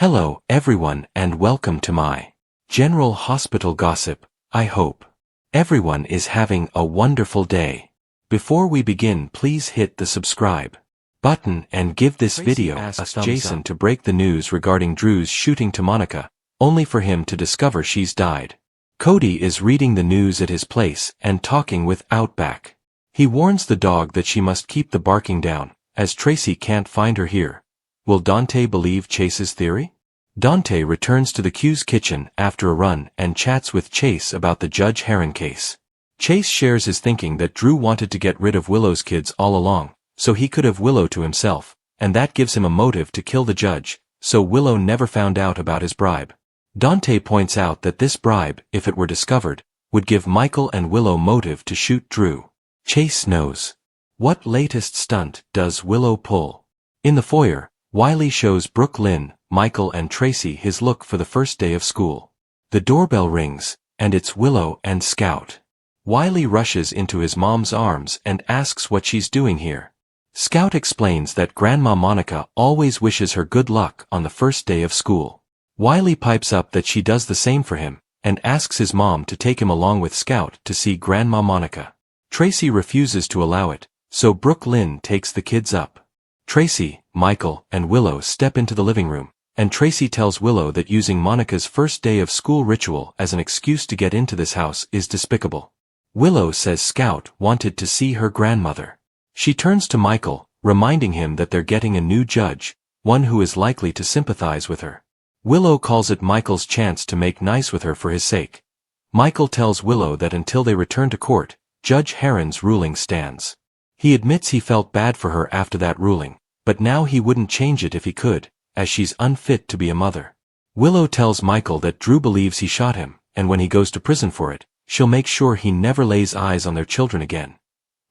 Hello, everyone, and welcome to my General Hospital Gossip. I hope everyone is having a wonderful day. Before we begin, please hit the subscribe button and give this video a thumbs up. Jason to break the news regarding Drew's shooting to Monica, only for him to discover she's died. Cody is reading the news at his place and talking with Outback. He warns the dog that she must keep the barking down, as Tracy can't find her here. Will Dante believe Chase's theory? Dante returns to the Q's kitchen after a run and chats with Chase about the Judge Heron case. Chase shares his thinking that Drew wanted to get rid of Willow's kids all along, so he could have Willow to himself, and that gives him a motive to kill the judge, so Willow never found out about his bribe. Dante points out that this bribe, if it were discovered, would give Michael and Willow motive to shoot Drew. Chase knows. What latest stunt does Willow pull? In the foyer, Wiley shows Brooke Lynn, Michael and Tracy his look for the first day of school. The doorbell rings, and it's Willow and Scout. Wiley rushes into his mom's arms and asks what she's doing here. Scout explains that Grandma Monica always wishes her good luck on the first day of school. Wiley pipes up that she does the same for him, and asks his mom to take him along with Scout to see Grandma Monica. Tracy refuses to allow it, so Brooke Lynn takes the kids up. Tracy, Michael, and Willow step into the living room, and Tracy tells Willow that using Monica's first day of school ritual as an excuse to get into this house is despicable. Willow says Scout wanted to see her grandmother. She turns to Michael, reminding him that they're getting a new judge, one who is likely to sympathize with her. Willow calls it Michael's chance to make nice with her for his sake. Michael tells Willow that until they return to court, Judge Heron's ruling stands. He admits he felt bad for her after that ruling, but now he wouldn't change it if he could, as she's unfit to be a mother. Willow tells Michael that Drew believes he shot him, and when he goes to prison for it, she'll make sure he never lays eyes on their children again.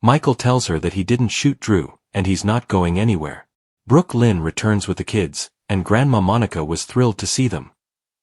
Michael tells her that he didn't shoot Drew, and he's not going anywhere. Brooke Lynn returns with the kids, and Grandma Monica was thrilled to see them.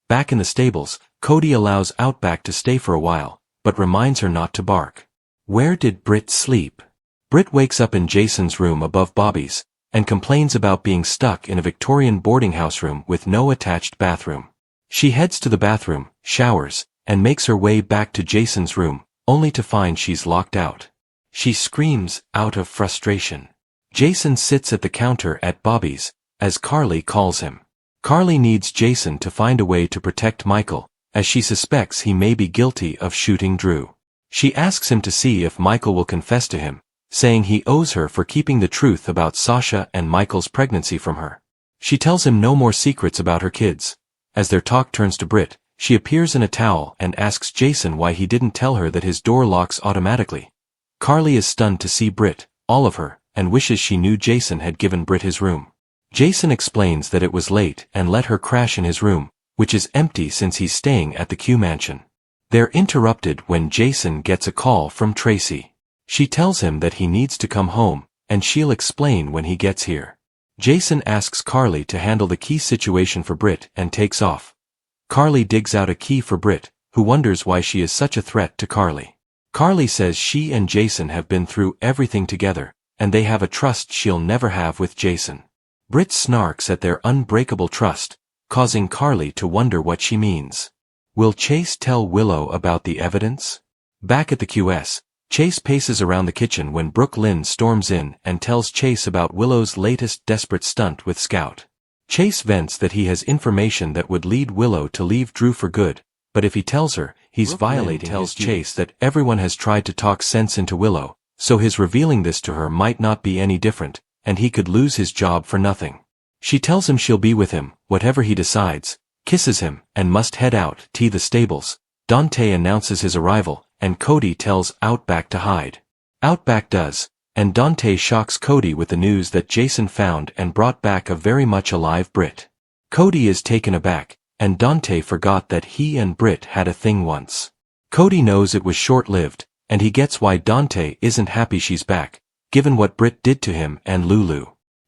Back in the stables, Cody allows Outback to stay for a while, but reminds her not to bark. Where did Britt sleep? Britt wakes up in Jason's room above Bobby's, and complains about being stuck in a Victorian boarding house room with no attached bathroom. She heads to the bathroom, showers, and makes her way back to Jason's room, only to find she's locked out. She screams out of frustration. Jason sits at the counter at Bobby's, as Carly calls him. Carly needs Jason to find a way to protect Michael, as she suspects he may be guilty of shooting Drew. She asks him to see if Michael will confess to him, saying he owes her for keeping the truth about Sasha and Michael's pregnancy from her. She tells him no more secrets about her kids. As their talk turns to Britt, she appears in a towel and asks Jason why he didn't tell her that his door locks automatically. Carly is stunned to see Britt, all of her, and wishes she knew Jason had given Britt his room. Jason explains that it was late and let her crash in his room, which is empty since he's staying at the Q mansion. They're interrupted when Jason gets a call from Tracy. She tells him that he needs to come home, and she'll explain when he gets here. Jason asks Carly to handle the key situation for Britt and takes off. Carly digs out a key for Britt, who wonders why she is such a threat to Carly. Carly says she and Jason have been through everything together, and they have a trust she'll never have with Jason. Britt snarks at their unbreakable trust, causing Carly to wonder what she means. Will Chase tell Willow about the evidence? Back at the QS, Chase paces around the kitchen when Brooke Lynn storms in and tells Chase about Willow's latest desperate stunt with Scout. Chase vents that he has information that would lead Willow to leave Drew for good, but if he tells her, he's violating his duty. Chase that everyone has tried to talk sense into Willow, so his revealing this to her might not be any different, and he could lose his job for nothing. She tells him she'll be with him, whatever he decides, kisses him, and must head out to the stables. Dante announces his arrival, and Cody tells Outback to hide. Outback does, and Dante shocks Cody with the news that Jason found and brought back a very much alive Britt. Cody is taken aback, and Dante forgot that he and Britt had a thing once. Cody knows it was short-lived, and he gets why Dante isn't happy she's back, given what Britt did to him and Lulu.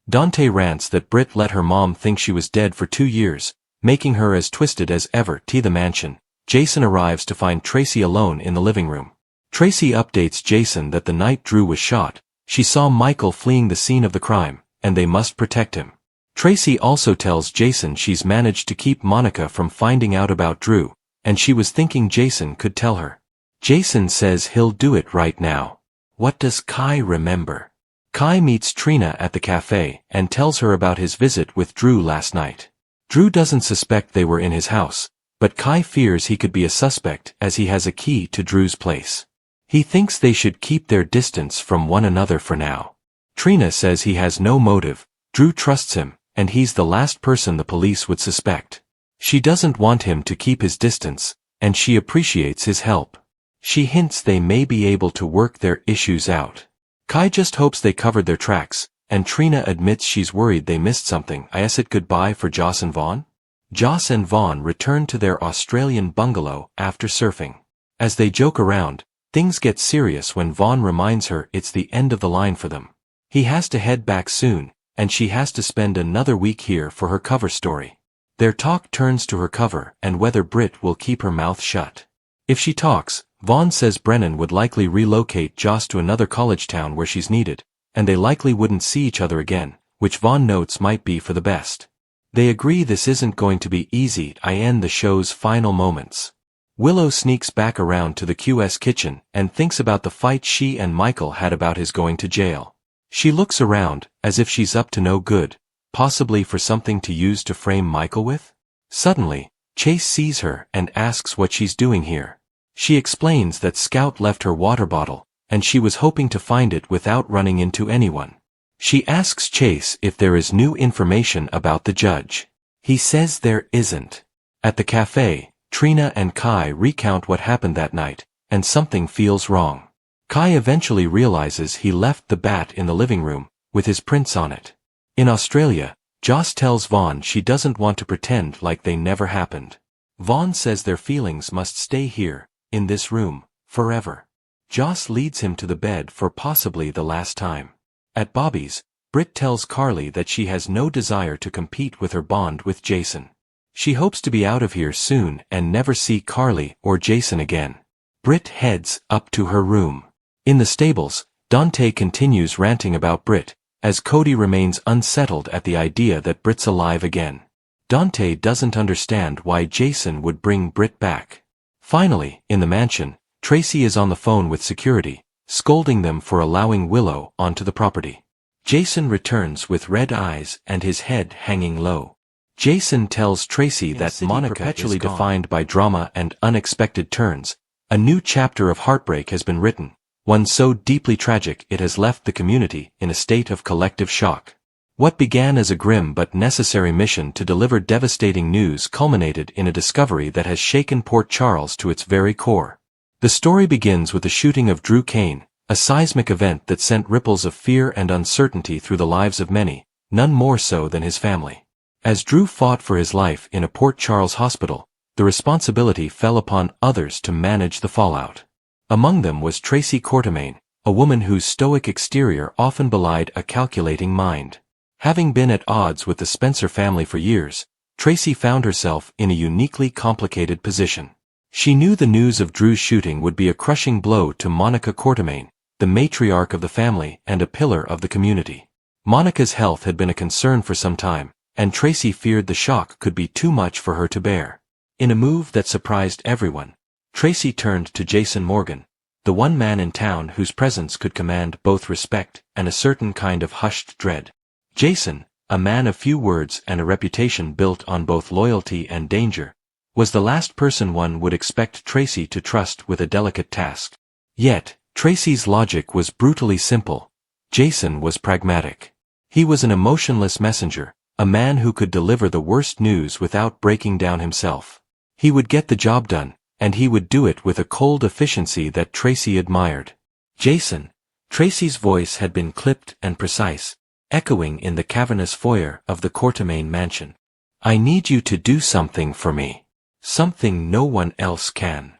Dante rants that Britt let her mom think she was dead for 2 years, making her as twisted as ever to the mansion. Jason arrives to find Tracy alone in the living room. Tracy updates Jason that the night Drew was shot, she saw Michael fleeing the scene of the crime, and they must protect him. Tracy also tells Jason she's managed to keep Monica from finding out about Drew, and she was thinking Jason could tell her. Jason says he'll do it right now. What does Kai remember? Kai meets Trina at the cafe and tells her about his visit with Drew last night. Drew doesn't suspect they were in his house, but Kai fears he could be a suspect as he has a key to Drew's place. He thinks they should keep their distance from one another for now. Trina says he has no motive, Drew trusts him, and he's the last person the police would suspect. She doesn't want him to keep his distance, and she appreciates his help. She hints they may be able to work their issues out. Kai just hopes they covered their tracks, and Trina admits she's worried they missed something. I said goodbye for Joss and Vaughn? Joss and Vaughn return to their Australian bungalow after surfing. As they joke around, things get serious when Vaughn reminds her it's the end of the line for them. He has to head back soon, and she has to spend another week here for her cover story. Their talk turns to her cover and whether Britt will keep her mouth shut. If she talks, Vaughn says Brennan would likely relocate Joss to another college town where she's needed, and they likely wouldn't see each other again, which Vaughn notes might be for the best. They agree this isn't going to be easy. I end the show's final moments. Willow sneaks back around to the QS kitchen and thinks about the fight she and Michael had about his going to jail. She looks around, as if she's up to no good, possibly for something to use to frame Michael with? Suddenly, Chase sees her and asks what she's doing here. She explains that Scout left her water bottle, and she was hoping to find it without running into anyone. She asks Chase if there is new information about the judge. He says there isn't. At the cafe, Trina and Kai recount what happened that night, and something feels wrong. Kai eventually realizes he left the bat in the living room, with his prints on it. In Australia, Joss tells Vaughn she doesn't want to pretend like they never happened. Vaughn says their feelings must stay here, in this room, forever. Joss leads him to the bed for possibly the last time. At Bobby's, Britt tells Carly that she has no desire to compete with her bond with Jason. She hopes to be out of here soon and never see Carly or Jason again. Britt heads up to her room. In the stables, Dante continues ranting about Britt, as Cody remains unsettled at the idea that Britt's alive again. Dante doesn't understand why Jason would bring Britt back. Finally, in the mansion, Tracy is on the phone with security, scolding them for allowing Willow onto the property. Jason returns with red eyes and his head hanging low. Jason tells Tracy that Monica perpetually defined by drama and unexpected turns, a new chapter of heartbreak has been written, one so deeply tragic it has left the community in a state of collective shock. What began as a grim but necessary mission to deliver devastating news culminated in a discovery that has shaken Port Charles to its very core. The story begins with the shooting of Drew Kane, a seismic event that sent ripples of fear and uncertainty through the lives of many, none more so than his family. As Drew fought for his life in a Port Charles hospital, the responsibility fell upon others to manage the fallout. Among them was Tracy Quartermaine, a woman whose stoic exterior often belied a calculating mind. Having been at odds with the Spencer family for years, Tracy found herself in a uniquely complicated position. She knew the news of Drew's shooting would be a crushing blow to Monica Quartermaine, the matriarch of the family and a pillar of the community. Monica's health had been a concern for some time, and Tracy feared the shock could be too much for her to bear. In a move that surprised everyone, Tracy turned to Jason Morgan, the one man in town whose presence could command both respect and a certain kind of hushed dread. Jason, a man of few words and a reputation built on both loyalty and danger, was the last person one would expect Tracy to trust with a delicate task. Yet, Tracy's logic was brutally simple. Jason was pragmatic. He was an emotionless messenger, a man who could deliver the worst news without breaking down himself. He would get the job done, and he would do it with a cold efficiency that Tracy admired. Jason. Tracy's voice had been clipped and precise, echoing in the cavernous foyer of the Quartermaine mansion. I need you to do something for me. Something no one else can.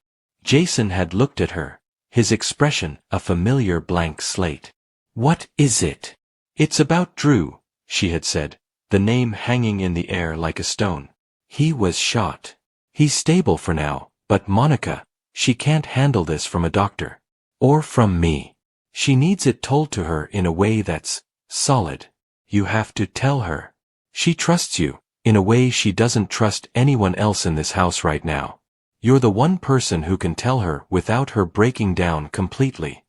Jason had looked at her, his expression a familiar blank slate. What is it? It's about Drew, she had said, the name hanging in the air like a stone. He was shot. He's stable for now. But Monica, she can't handle this from a doctor. Or from me. She needs it told to her in a way that's solid. You have to tell her. She trusts you, in a way she doesn't trust anyone else in this house right now. You're the one person who can tell her without her breaking down completely."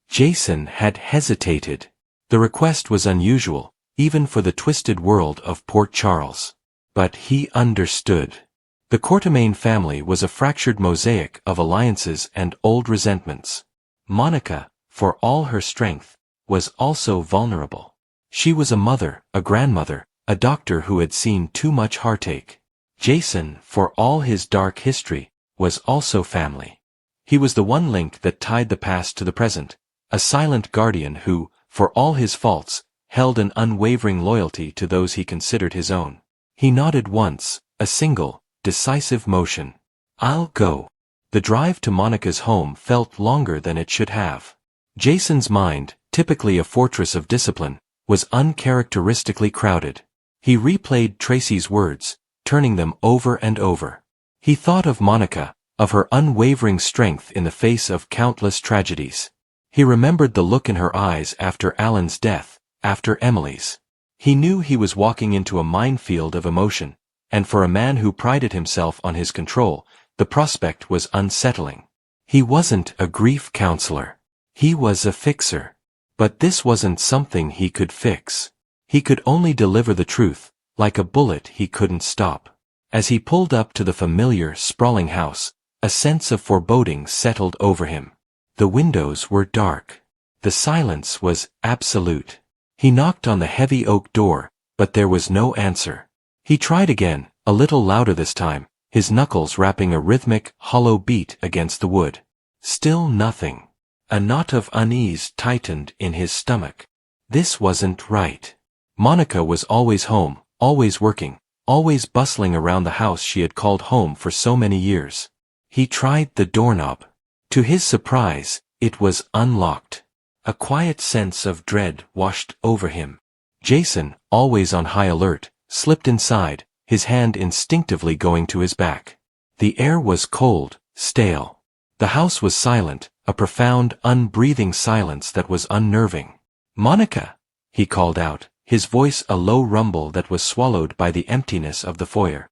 Jason had hesitated. The request was unusual, even for the twisted world of Port Charles. But he understood. The Courtemain family was a fractured mosaic of alliances and old resentments. Monica, for all her strength, was also vulnerable. She was a mother, a grandmother, a doctor who had seen too much heartache. Jason, for all his dark history, was also family. He was the one link that tied the past to the present, a silent guardian who, for all his faults, held an unwavering loyalty to those he considered his own. He nodded once, a single, decisive motion. "I'll go." The drive to Monica's home felt longer than it should have. Jason's mind, typically a fortress of discipline, was uncharacteristically crowded. He replayed Tracy's words, turning them over and over. He thought of Monica, of her unwavering strength in the face of countless tragedies. He remembered the look in her eyes after Alan's death, after Emily's. He knew he was walking into a minefield of emotion, and for a man who prided himself on his control, the prospect was unsettling. He wasn't a grief counselor. He was a fixer. But this wasn't something he could fix. He could only deliver the truth, like a bullet he couldn't stop. As he pulled up to the familiar, sprawling house, a sense of foreboding settled over him. The windows were dark. The silence was absolute. He knocked on the heavy oak door, but there was no answer. He tried again, a little louder this time, his knuckles rapping a rhythmic, hollow beat against the wood. Still nothing. A knot of unease tightened in his stomach. This wasn't right. Monica was always home, always working, always bustling around the house she had called home for so many years. He tried the doorknob. To his surprise, it was unlocked. A quiet sense of dread washed over him. Jason, always on high alert, slipped inside, his hand instinctively going to his back. The air was cold, stale. The house was silent, a profound, unbreathing silence that was unnerving. "Monica!" he called out, his voice a low rumble that was swallowed by the emptiness of the foyer.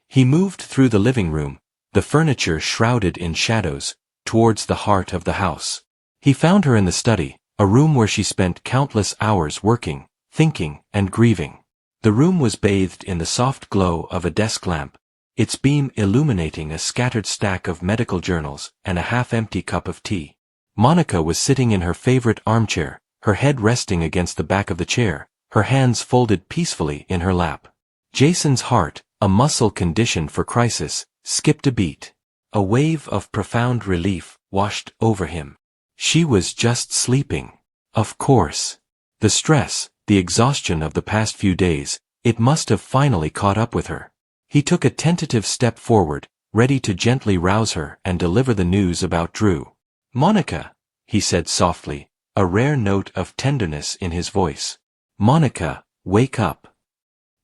He moved through the living room, the furniture shrouded in shadows, towards the heart of the house. He found her in the study, a room where she spent countless hours working, thinking, and grieving. The room was bathed in the soft glow of a desk lamp, its beam illuminating a scattered stack of medical journals and a half-empty cup of tea. Monica was sitting in her favorite armchair, her head resting against the back of the chair, her hands folded peacefully in her lap. Jason's heart, a muscle conditioned for crisis, skipped a beat. A wave of profound relief washed over him. She was just sleeping. Of course. The stress, the exhaustion of the past few days, it must have finally caught up with her. He took a tentative step forward, ready to gently rouse her and deliver the news about Drew. "Monica," he said softly, a rare note of tenderness in his voice. "Monica, wake up."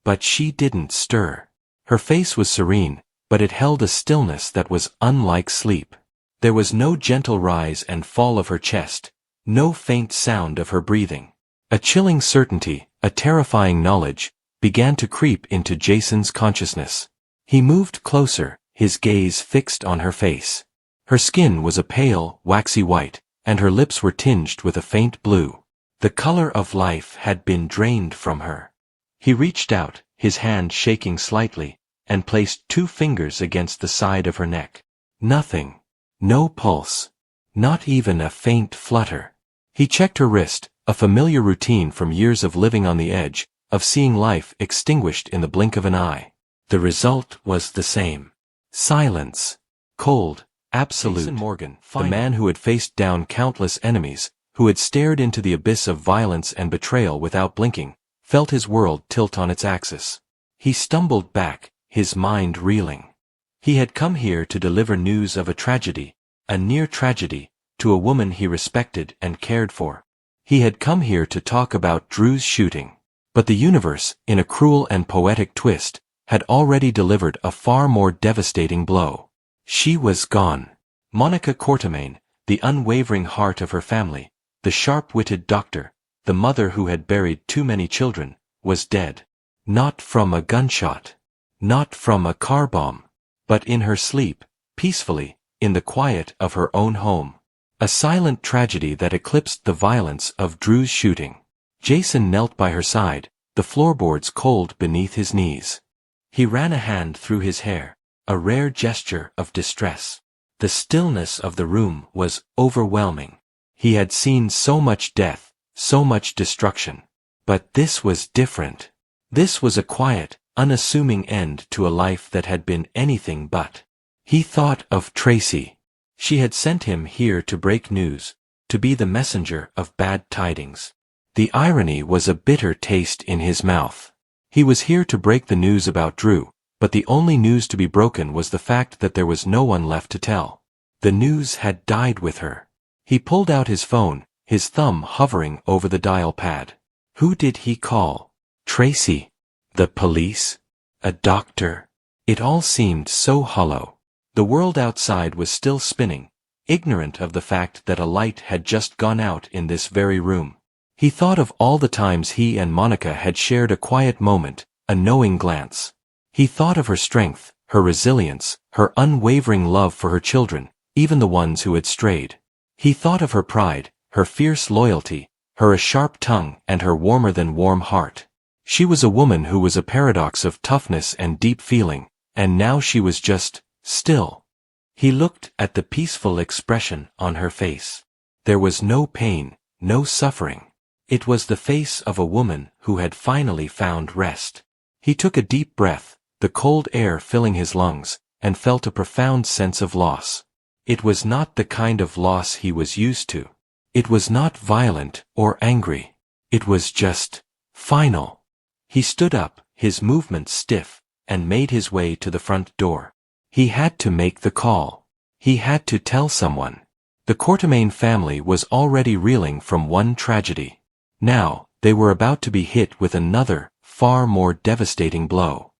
But she didn't stir. Her face was serene, but it held a stillness that was unlike sleep. There was no gentle rise and fall of her chest, no faint sound of her breathing. A chilling certainty, a terrifying knowledge, began to creep into Jason's consciousness. He moved closer, his gaze fixed on her face. Her skin was a pale, waxy white, and her lips were tinged with a faint blue. The color of life had been drained from her. He reached out, his hand shaking slightly, and placed 2 fingers against the side of her neck. Nothing. No pulse. Not even a faint flutter. He checked her wrist, a familiar routine from years of living on the edge, of seeing life extinguished in the blink of an eye. The result was the same. Silence. Cold, absolute. Jason Morgan, the man who had faced down countless enemies, who had stared into the abyss of violence and betrayal without blinking, felt his world tilt on its axis. He stumbled back, his mind reeling. He had come here to deliver news of a tragedy, a near tragedy, to a woman he respected and cared for. He had come here to talk about Drew's shooting. But the universe, in a cruel and poetic twist, had already delivered a far more devastating blow. She was gone. Monica Courtemain, the unwavering heart of her family, the sharp-witted doctor, the mother who had buried too many children, was dead. Not from a gunshot. Not from a car bomb. But in her sleep, peacefully, in the quiet of her own home. A silent tragedy that eclipsed the violence of Drew's shooting. Jason knelt by her side, the floorboards cold beneath his knees. He ran a hand through his hair, a rare gesture of distress. The stillness of the room was overwhelming. He had seen so much death, so much destruction. But this was different. This was a quiet, unassuming end to a life that had been anything but. He thought of Tracy. She had sent him here to break news, to be the messenger of bad tidings. The irony was a bitter taste in his mouth. He was here to break the news about Drew, but the only news to be broken was the fact that there was no one left to tell. The news had died with her. He pulled out his phone, his thumb hovering over the dial pad. Who did he call? Tracy? The police? A doctor? It all seemed so hollow. The world outside was still spinning, ignorant of the fact that a light had just gone out in this very room. He thought of all the times he and Monica had shared a quiet moment, a knowing glance. He thought of her strength, her resilience, her unwavering love for her children, even the ones who had strayed. He thought of her pride, her fierce loyalty, her sharp tongue and her warmer-than-warm heart. She was a woman who was a paradox of toughness and deep feeling, and now she was just still. He looked at the peaceful expression on her face. There was no pain, no suffering. It was the face of a woman who had finally found rest. He took a deep breath, the cold air filling his lungs, and felt a profound sense of loss. It was not the kind of loss he was used to. It was not violent or angry. It was just final. He stood up, his movements stiff, and made his way to the front door. He had to make the call. He had to tell someone. The Courtemain family was already reeling from one tragedy. Now, they were about to be hit with another, far more devastating blow.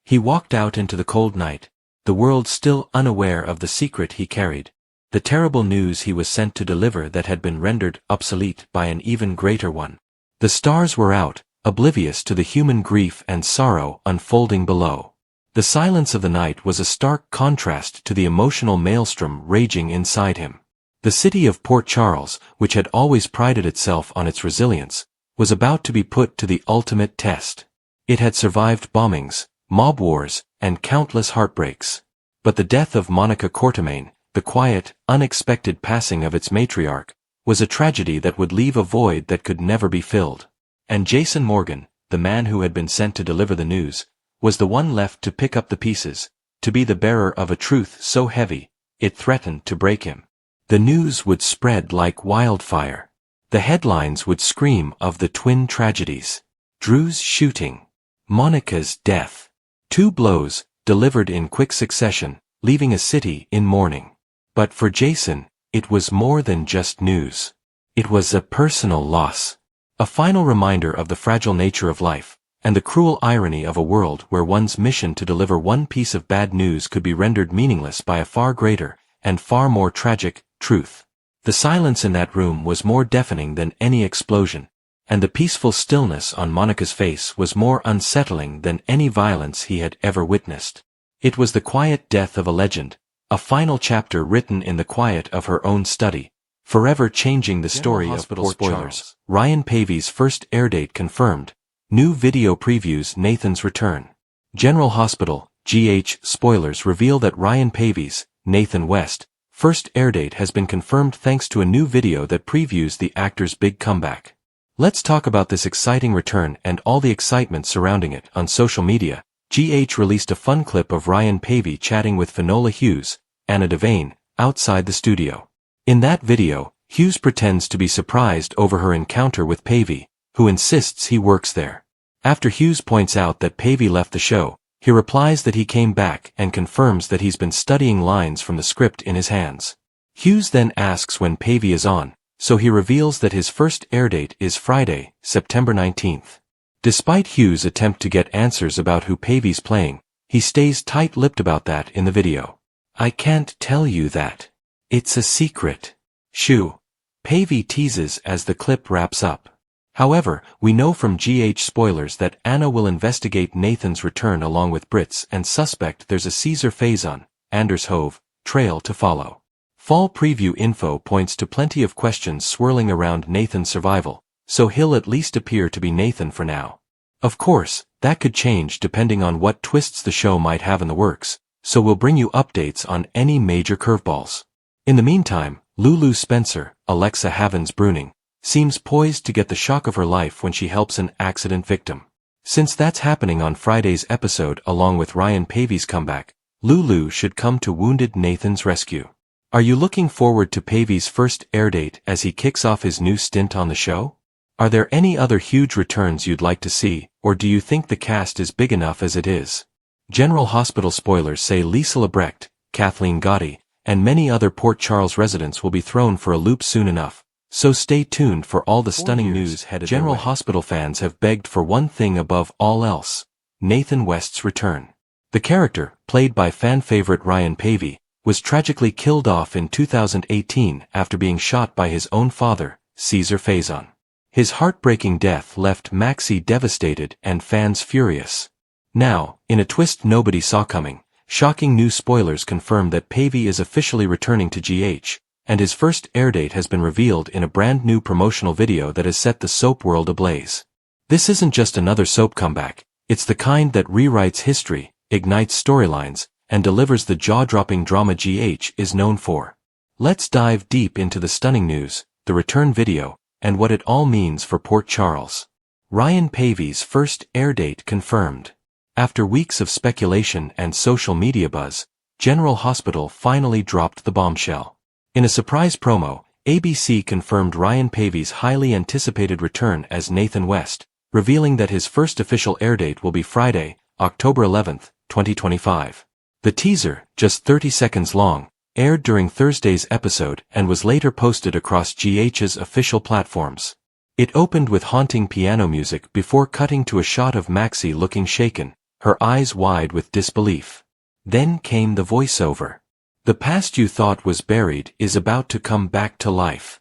He walked out into the cold night, the world still unaware of the secret he carried, the terrible news he was sent to deliver that had been rendered obsolete by an even greater one. The stars were out, oblivious to the human grief and sorrow unfolding below. The silence of the night was a stark contrast to the emotional maelstrom raging inside him. The city of Port Charles, which had always prided itself on its resilience, was about to be put to the ultimate test. It had survived bombings, mob wars, and countless heartbreaks. But the death of Monica Courtemain, the quiet, unexpected passing of its matriarch, was a tragedy that would leave a void that could never be filled. And Jason Morgan, the man who had been sent to deliver the news, was the one left to pick up the pieces, to be the bearer of a truth so heavy, it threatened to break him. The news would spread like wildfire. The headlines would scream of the twin tragedies. Drew's shooting. Monica's death. Two blows, delivered in quick succession, leaving a city in mourning. But for Jason, it was more than just news. It was a personal loss. A final reminder of the fragile nature of life, and the cruel irony of a world where one's mission to deliver one piece of bad news could be rendered meaningless by a far greater, and far more tragic, truth. The silence in that room was more deafening than any explosion, and the peaceful stillness on Monica's face was more unsettling than any violence he had ever witnessed. It was the quiet death of a legend, a final chapter written in the quiet of her own study, forever changing the story of Port Charles. Ryan Pavy's first airdate confirmed. New video previews Nathan's return. General Hospital, GH spoilers reveal that Ryan Pavy's, Nathan West, first airdate has been confirmed thanks to a new video that previews the actor's big comeback. Let's talk about this exciting return and all the excitement surrounding it. On social media, GH released a fun clip of Ryan Pavy chatting with Finola Hughes, Anna Devane, outside the studio. In that video, Hughes pretends to be surprised over her encounter with Pavy, who insists he works there. After Hughes points out that Pavy left the show, he replies that he came back and confirms that he's been studying lines from the script in his hands. Hughes then asks when Pavy is on, so he reveals that his first airdate is Friday, September 19th. Despite Hughes' attempt to get answers about who Pavy's playing, he stays tight-lipped about that in the video. "I can't tell you that. It's a secret. Shoo," Pavy teases as the clip wraps up. However, we know from GH spoilers that Anna will investigate Nathan's return along with Brits and suspect there's a Caesar Faison, Anders Hove, trail to follow. Fall preview info points to plenty of questions swirling around Nathan's survival, so he'll at least appear to be Nathan for now. Of course, that could change depending on what twists the show might have in the works, so we'll bring you updates on any major curveballs. In the meantime, Lulu Spencer, Alexa Havens Bruning, seems poised to get the shock of her life when she helps an accident victim. Since that's happening on Friday's episode along with Ryan Paevey's comeback, Lulu should come to wounded Nathan's rescue. Are you looking forward to Paevey's first airdate as he kicks off his new stint on the show? Are there any other huge returns you'd like to see, or do you think the cast is big enough as it is? General Hospital spoilers say Lisa Lebrecht, Kathleen Gotti, and many other Port Charles residents will be thrown for a loop soon enough, so stay tuned for all the stunning news headed their way. General Hospital fans have begged for one thing above all else: Nathan West's return. The character, played by fan favorite Ryan Paevey, was tragically killed off in 2018 after being shot by his own father, Caesar Faison. His heartbreaking death left Maxie devastated and fans furious. Now, in a twist nobody saw coming, shocking new spoilers confirm that Paevey is officially returning to GH, and his first airdate has been revealed in a brand new promotional video that has set the soap world ablaze. This isn't just another soap comeback, it's the kind that rewrites history, ignites storylines, and delivers the jaw-dropping drama GH is known for. Let's dive deep into the stunning news, the return video, and what it all means for Port Charles. Ryan Paevey's first airdate confirmed. After weeks of speculation and social media buzz, General Hospital finally dropped the bombshell. In a surprise promo, ABC confirmed Ryan Paevey's highly anticipated return as Nathan West, revealing that his first official airdate will be Friday, October 11, 2025. The teaser, just 30 seconds long, aired during Thursday's episode and was later posted across GH's official platforms. It opened with haunting piano music before cutting to a shot of Maxie looking shaken, her eyes wide with disbelief. Then came the voiceover. "The past you thought was buried is about to come back to life."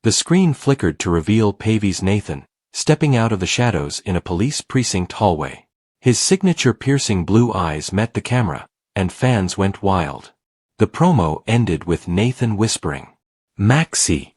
The screen flickered to reveal Paevey's Nathan, stepping out of the shadows in a police precinct hallway. His signature piercing blue eyes met the camera, and fans went wild. The promo ended with Nathan whispering, "Maxie,"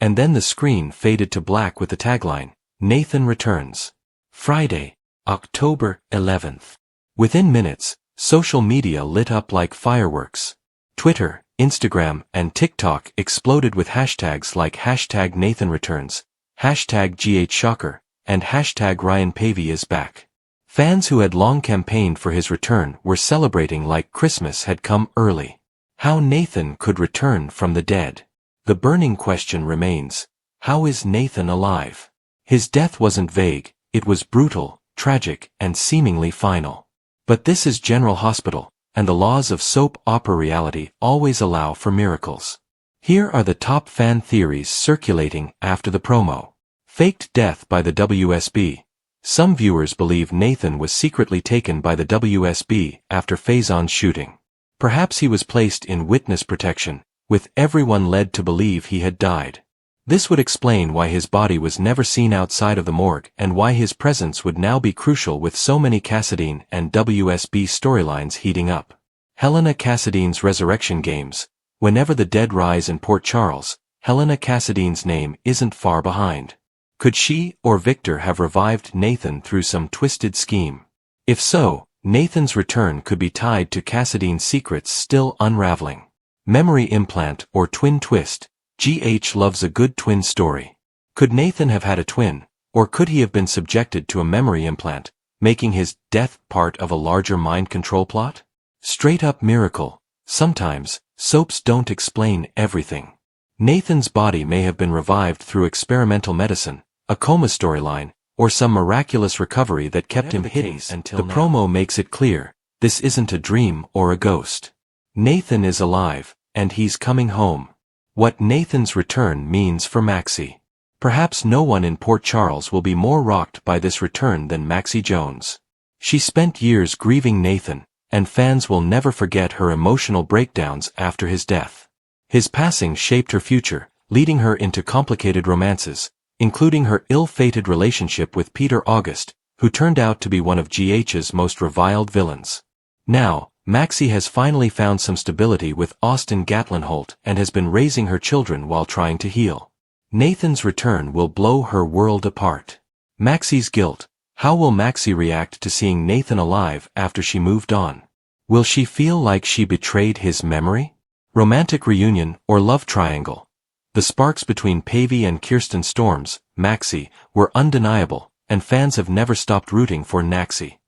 and then the screen faded to black with the tagline, "Nathan returns. Friday, October 11th. Within minutes, social media lit up like fireworks. Twitter, Instagram, and TikTok exploded with hashtags like hashtag Nathan returns, hashtag GHShocker, and hashtag Ryan Paevey is back. Fans who had long campaigned for his return were celebrating like Christmas had come early. How Nathan could return from the dead. The burning question remains, how is Nathan alive? His death wasn't vague, it was brutal, tragic, and seemingly final. But this is General Hospital, and the laws of soap opera reality always allow for miracles. Here are the top fan theories circulating after the promo. Faked death by the WSB. Some viewers believe Nathan was secretly taken by the WSB after Faison's shooting. Perhaps he was placed in witness protection, with everyone led to believe he had died. This would explain why his body was never seen outside of the morgue and why his presence would now be crucial with so many Cassadine and WSB storylines heating up. Helena Cassadine's resurrection games. Whenever the dead rise in Port Charles, Helena Cassadine's name isn't far behind. Could she or Victor have revived Nathan through some twisted scheme? If so, Nathan's return could be tied to Cassadine's secrets still unraveling. Memory implant or twin twist. GH loves a good twin story. Could Nathan have had a twin, or could he have been subjected to a memory implant, making his death part of a larger mind control plot? Straight up miracle. Sometimes, soaps don't explain everything. Nathan's body may have been revived through experimental medicine, a coma storyline, or some miraculous recovery that kept him hidden until now. The promo makes it clear, this isn't a dream or a ghost. Nathan is alive, and he's coming home. What Nathan's return means for Maxie. Perhaps no one in Port Charles will be more rocked by this return than Maxie Jones. She spent years grieving Nathan, and fans will never forget her emotional breakdowns after his death. His passing shaped her future, leading her into complicated romances, including her ill-fated relationship with Peter August, who turned out to be one of GH's most reviled villains. Now, Maxie has finally found some stability with Austin Gatlinholt and has been raising her children while trying to heal. Nathan's return will blow her world apart. Maxie's guilt. How will Maxie react to seeing Nathan alive after she moved on? Will she feel like she betrayed his memory? Romantic reunion or love triangle? The sparks between Pavey and Kirsten Storms, Maxie, were undeniable, and fans have never stopped rooting for Maxie.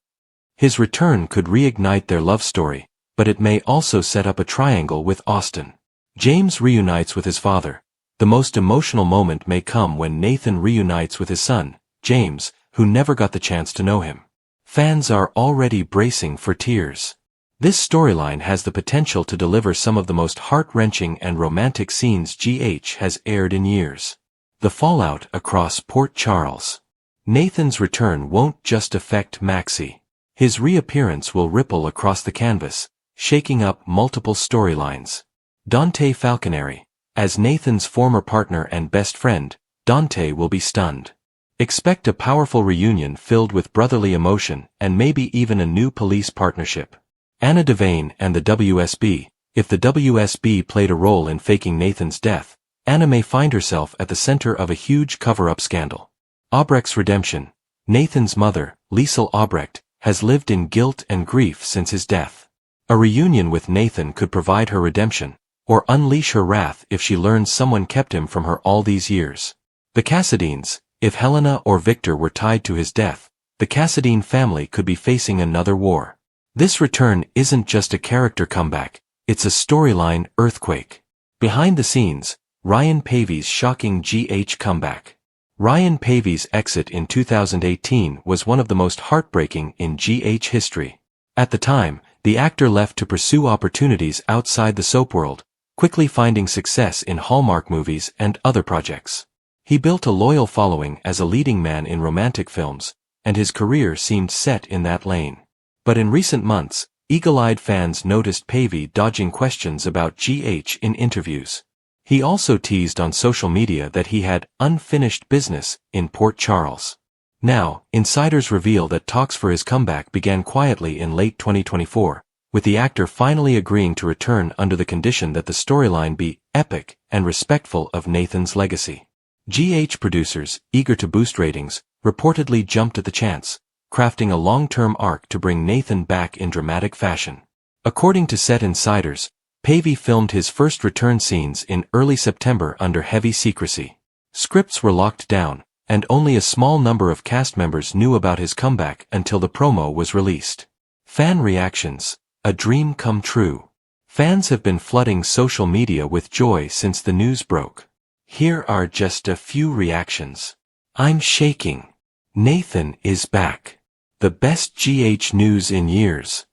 His return could reignite their love story, but it may also set up a triangle with Austin. James reunites with his father. The most emotional moment may come when Nathan reunites with his son, James, who never got the chance to know him. Fans are already bracing for tears. This storyline has the potential to deliver some of the most heart-wrenching and romantic scenes GH has aired in years. The fallout across Port Charles. Nathan's return won't just affect Maxie. His reappearance will ripple across the canvas, shaking up multiple storylines. Dante Falconeri. As Nathan's former partner and best friend, Dante will be stunned. Expect a powerful reunion filled with brotherly emotion and maybe even a new police partnership. Anna Devane and the WSB. If the WSB played a role in faking Nathan's death, Anna may find herself at the center of a huge cover-up scandal. Albrecht's redemption. Nathan's mother, Liesl Albrecht, has lived in guilt and grief since his death. A reunion with Nathan could provide her redemption, or unleash her wrath if she learns someone kept him from her all these years. The Cassadines. If Helena or Victor were tied to his death, the Cassadine family could be facing another war. This return isn't just a character comeback, it's a storyline earthquake. Behind the scenes, Ryan Pavey's shocking GH comeback. Ryan Pavey's exit in 2018 was one of the most heartbreaking in GH history. At the time, the actor left to pursue opportunities outside the soap world, quickly finding success in Hallmark movies and other projects. He built a loyal following as a leading man in romantic films, and his career seemed set in that lane. But in recent months, eagle-eyed fans noticed Pavey dodging questions about GH in interviews. He also teased on social media that he had unfinished business in Port Charles. Now, insiders reveal that talks for his comeback began quietly in late 2024, with the actor finally agreeing to return under the condition that the storyline be epic and respectful of Nathan's legacy. GH producers, eager to boost ratings, reportedly jumped at the chance, crafting a long-term arc to bring Nathan back in dramatic fashion. According to set insiders, Pavey filmed his first return scenes in early September under heavy secrecy. Scripts were locked down, and only a small number of cast members knew about his comeback until the promo was released. Fan reactions. A dream come true. Fans have been flooding social media with joy since the news broke. Here are just a few reactions. I'm shaking. Nathan is back. The best GH news in years.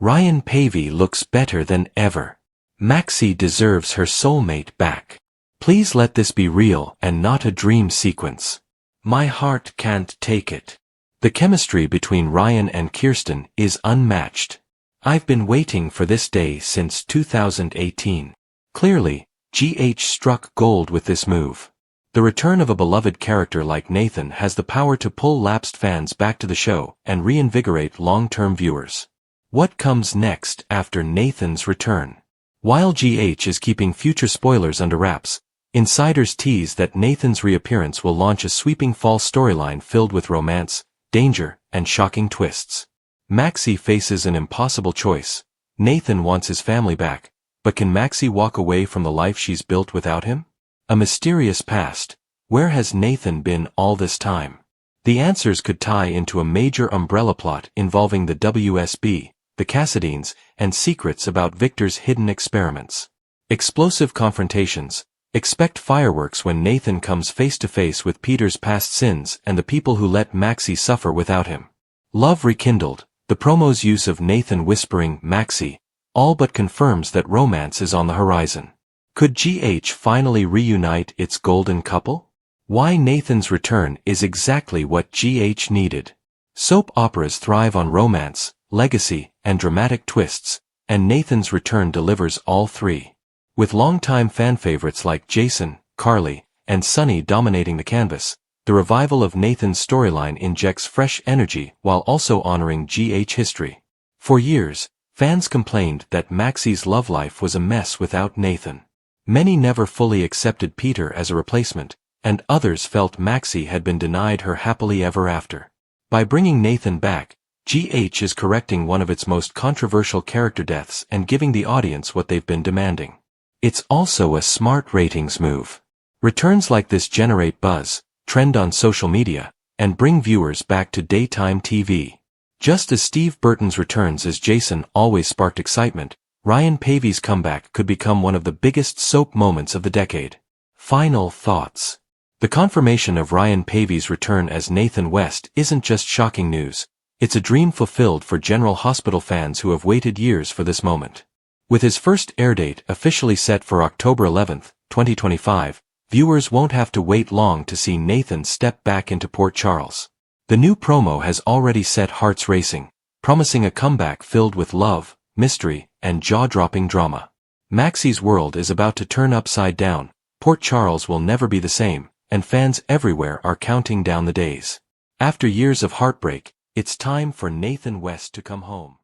Ryan Pavey looks better than ever. Maxie deserves her soulmate back. Please let this be real and not a dream sequence. My heart can't take it. The chemistry between Ryan and Kirsten is unmatched. I've been waiting for this day since 2018. Clearly, GH struck gold with this move. The return of a beloved character like Nathan has the power to pull lapsed fans back to the show and reinvigorate long-term viewers. What comes next after Nathan's return? While GH is keeping future spoilers under wraps, insiders tease that Nathan's reappearance will launch a sweeping fall storyline filled with romance, danger, and shocking twists. Maxie faces an impossible choice. Nathan wants his family back, but can Maxie walk away from the life she's built without him? A mysterious past. Where has Nathan been all this time? The answers could tie into a major umbrella plot involving the WSB, the Cassadines, and secrets about Victor's hidden experiments. Explosive confrontations. Expect fireworks when Nathan comes face to face with Peter's past sins and the people who let Maxie suffer without him. Love rekindled. The promo's use of Nathan whispering Maxie all but confirms that romance is on the horizon. Could GH finally reunite its golden couple? Why Nathan's return is exactly what GH needed. Soap operas thrive on romance, legacy, and dramatic twists, and Nathan's return delivers all three. With longtime fan favorites like Jason, Carly, and Sunny dominating the canvas, the revival of Nathan's storyline injects fresh energy while also honoring GH history. For years, fans complained that Maxie's love life was a mess without Nathan. Many never fully accepted Peter as a replacement, and others felt Maxie had been denied her happily ever after. By bringing Nathan back, GH is correcting one of its most controversial character deaths and giving the audience what they've been demanding. It's also a smart ratings move. Returns like this generate buzz, trend on social media, and bring viewers back to daytime TV. Just as Steve Burton's returns as Jason always sparked excitement, Ryan Paevey's comeback could become one of the biggest soap moments of the decade. Final thoughts. The confirmation of Ryan Paevey's return as Nathan West isn't just shocking news, it's a dream fulfilled for General Hospital fans who have waited years for this moment. With his first airdate officially set for October 11, 2025, viewers won't have to wait long to see Nathan step back into Port Charles. The new promo has already set hearts racing, promising a comeback filled with love, mystery, and jaw-dropping drama. Maxie's world is about to turn upside down, Port Charles will never be the same, and fans everywhere are counting down the days. After years of heartbreak, it's time for Nathan West to come home.